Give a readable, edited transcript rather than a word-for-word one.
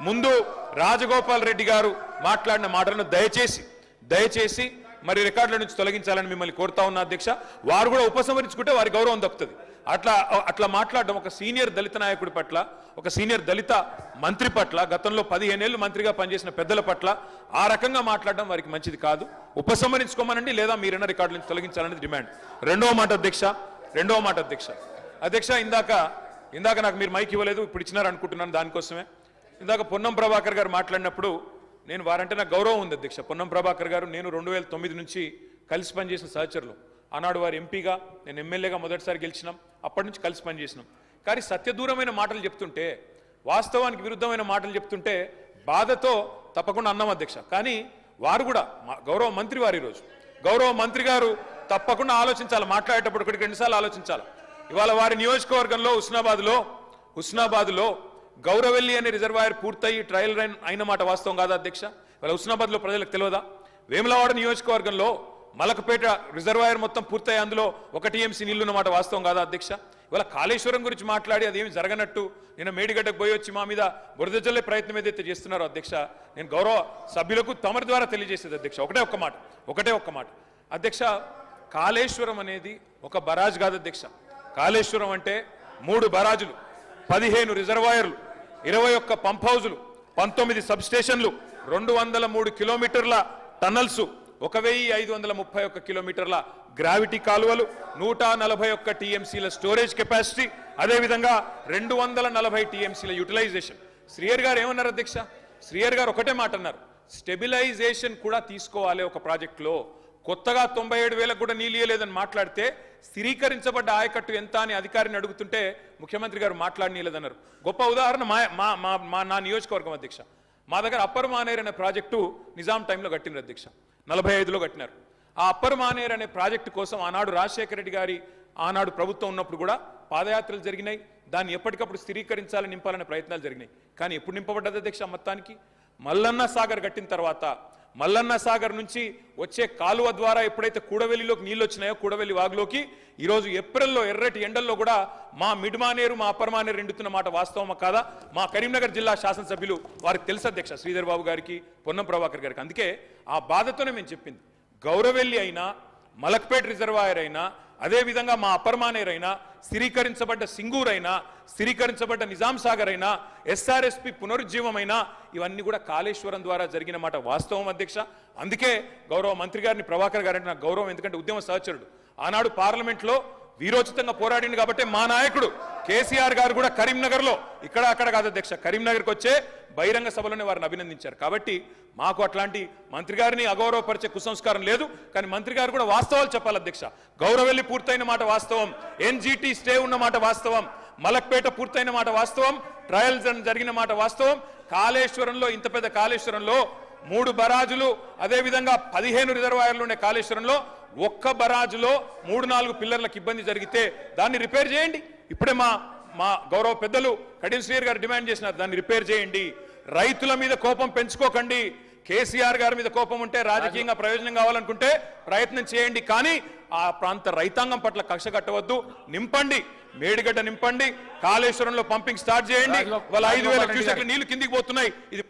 ముందు రాజగోపాల్ రెడ్డి గారు మాట్లాడిన మాటలను దయచేసి మరి రికార్డుల నుంచి తొలగించాలని మిమ్మల్ని కోరుతా ఉన్నా అధ్యక్ష. వారు కూడా ఉపసంహరించుకుంటే వారి గౌరవం దక్కుతుంది. అట్లా మాట్లాడడం ఒక సీనియర్ దళిత నాయకుడి పట్ల, ఒక సీనియర్ దళిత మంత్రి పట్ల, గతంలో 15 ఏళ్లు మంత్రిగా పనిచేసిన పెద్దల పట్ల ఆ రకంగా మాట్లాడడం వారికి మంచిది కాదు. ఉపసంహరించుకోమనండి, లేదా మీరైనా రికార్డుల నుంచి తొలగించాలనేది డిమాండ్. రెండవ మాట అధ్యక్ష, ఇందాక నాకు మీరు మైక్ ఇవ్వలేదు, ఇప్పుడు ఇచ్చినారు అనుకుంటున్నాను. దానికోసమే ఇందాక పొన్నం ప్రభాకర్ గారు మాట్లాడినప్పుడు నేను వారంటే నాకు గౌరవం ఉంది అధ్యక్ష. పొన్నం ప్రభాకర్ గారు నేను 2009 నుంచి కలిసి పనిచేసిన సహచరులు. ఆనాడు వారు ఎంపీగా, నేను ఎమ్మెల్యేగా మొదటిసారి గెలిచినాం. అప్పటి నుంచి కలిసి పనిచేసినాం. కానీ సత్యదూరమైన మాటలు చెప్తుంటే, వాస్తవానికి విరుద్ధమైన మాటలు చెప్తుంటే బాధతో తప్పకుండా అన్నాం అధ్యక్ష. కానీ వారు కూడా గౌరవ మంత్రి వారు, ఈరోజు గౌరవ మంత్రి గారు తప్పకుండా ఆలోచించాలి, మాట్లాడేటప్పుడు 1-2 సార్లు ఆలోచించాలి. ఇవాళ వారి నియోజకవర్గంలో హుస్నాబాద్లో గౌరవెల్లి అనే రిజర్వాయర్ పూర్తయి ట్రయల్ రన్ అయిన మాట వాస్తవం కాదా అధ్యక్ష? ఇవాళ హుస్నాబాద్లో ప్రజలకు తెలియదా? వేములవాడ నియోజకవర్గంలో మలకపేట రిజర్వాయర్ మొత్తం పూర్తయి అందులో 1 TMC నీళ్లున్న మాట వాస్తవం కాదా అధ్యక్ష? ఇవాళ కాళేశ్వరం గురించి మాట్లాడి అదేమి జరగనట్టు నేను మేడిగడ్డకు పోయి వచ్చి మా మీద బురద జల్లే ప్రయత్నం ఏదైతే చేస్తున్నారో అధ్యక్ష, నేను గౌరవ సభ్యులకు తమరి ద్వారా తెలియజేసేది అధ్యక్ష ఒకటే ఒక్క మాట అధ్యక్ష. కాళేశ్వరం అనేది ఒక బరాజ్ కాదు అధ్యక్ష. కాళేశ్వరం అంటే 3 బరాజులు, 15 రిజర్వాయర్లు, 21 పంప్ హౌజులు, 19 సబ్ స్టేషన్లు, 203 కిలోమీటర్ల టన్నల్స్, 1531 కిలోమీటర్ల గ్రావిటీ కాలువలు, 141 TMCల స్టోరేజ్ కెపాసిటీ, అదేవిధంగా 240 TMCల యూటిలైజేషన్. శ్రీయర్ గారు ఏమన్నారు అధ్యక్ష? శ్రీయర్ గారు ఒకటే మాట అన్నారు, స్టెబిలైజేషన్ కూడా తీసుకోవాలి ఒక ప్రాజెక్టులో. కొత్తగా 97,000 కూడా నీళ్ళు ఇయ్యలేదని మాట్లాడితే స్థిరీకరించబడ్డ ఆయకట్టు ఎంత అని అధికారిని అడుగుతుంటే ముఖ్యమంత్రి గారు మాట్లాడనీయలేదన్నారు. గొప్ప ఉదాహరణ నా నియోజకవర్గం అధ్యక్ష. మా దగ్గర అప్పర్ మానేర్ అనే ప్రాజెక్టు నిజాం టైంలో కట్టినారు అధ్యక్ష, 45లో కట్టినారు. ఆ అప్పర్ మానేర్ అనే ప్రాజెక్టు కోసం ఆనాడు రాజశేఖర రెడ్డి గారి ఆనాడు ప్రభుత్వం ఉన్నప్పుడు కూడా పాదయాత్రలు జరిగినాయి. దాన్ని ఎప్పటికప్పుడు స్థిరీకరించాలని, నింపాలనే ప్రయత్నాలు జరిగినాయి. కానీ ఎప్పుడు నింపబడ్డది అధ్యక్ష? మొత్తానికి మల్లన్న సాగర్ కట్టిన తర్వాత మల్లన్న సాగర్ నుంచి వచ్చే కాలువ ద్వారా ఎప్పుడైతే కూడవెల్లిలోకి నీళ్ళు వచ్చినాయో, కూడవెల్లి వాగులోకి ఈరోజు ఏప్రిల్లో ఎర్రటి ఎండల్లో కూడా మా మిడ్ మానేరు, మా అప్పర్ మానేరు ఎండుతున్న మాట వాస్తవమా కాదా? మా కరీంనగర్ జిల్లా శాసనసభ్యులు వారికి తెలుసు అధ్యక్ష, శ్రీధర్ బాబు గారికి, పొన్నం ప్రభాకర్ గారికి. అందుకే ఆ బాధతోనే మేము చెప్పింది, గౌరవెల్లి అయినా, మలక్పేట్ రిజర్వాయర్ అయినా, అదేవిధంగా మా అప్పర్ మానేర్ అయినా, స్థిరీకరించబడ్డ సింగూర్ అయినా, స్థిరీకరించబడ్డ నిజాం సాగర్ అయినా, SRSP పునరుజ్జీవమైనా, ఇవన్నీ కూడా కాళేశ్వరం ద్వారా జరిగిన మాట వాస్తవం అధ్యక్ష. అందుకే గౌరవ మంత్రి గారిని, ప్రభాకర్ గారంటే నాకు గౌరవం, ఎందుకంటే ఉద్యమ సహచరుడు. ఆనాడు పార్లమెంట్లో వీరోచితంగా పోరాడింది కాబట్టి మా నాయకుడు కేసీఆర్ గారు కూడా కరీంనగర్లో, ఇక్కడ అక్కడ కాదు అధ్యక్ష, కరీంనగర్కి వచ్చే బహిరంగ సభలోనే వారిని అభినందించారు. కాబట్టి మాకు అట్లాంటి మంత్రి గారిని అగౌరవపరిచే కుసంస్కారం లేదు. కానీ మంత్రి గారు కూడా వాస్తవాలు చెప్పాలి అధ్యక్ష. గౌరవెల్లి పూర్తయిన మాట వాస్తవం, NGT స్టే ఉన్న మాట వాస్తవం, మలక్పేట పూర్తయిన మాట వాస్తవం, ట్రయల్స్ జరిగిన మాట వాస్తవం. కాళేశ్వరంలో, ఇంత పెద్ద కాళేశ్వరంలో 3 బరాజులు, అదేవిధంగా 15 రిజర్వాయర్లు ఉండే కాళేశ్వరంలో ఒక్క బరాజులో 3-4 పిల్లర్లకు ఇబ్బంది జరిగితే దాన్ని రిపేర్ చేయండి. ఇప్పుడే మా గౌరవ పెద్దలు కడియం శ్రీయర్ గారు డిమాండ్ చేసినారు, దాన్ని రిపేర్ చేయండి. రైతుల మీద కోపం పెంచుకోకండి. కేసీఆర్ గారి మీద కోపం ఉంటే, రాజకీయంగా ప్రయోజనం కావాలనుకుంటే ప్రయత్నం చేయండి. కానీ ఆ ప్రాంత రైతాంగం పట్ల కక్ష కట్టవద్దు. నింపండి, మేడిగడ్డ నింపండి, కాళేశ్వరంలో పంపింగ్ స్టార్ట్ చేయండి. వాళ్ళ 5,000 క్యూసెక్ల నీళ్లు కిందికి పోతున్నాయి. ఇది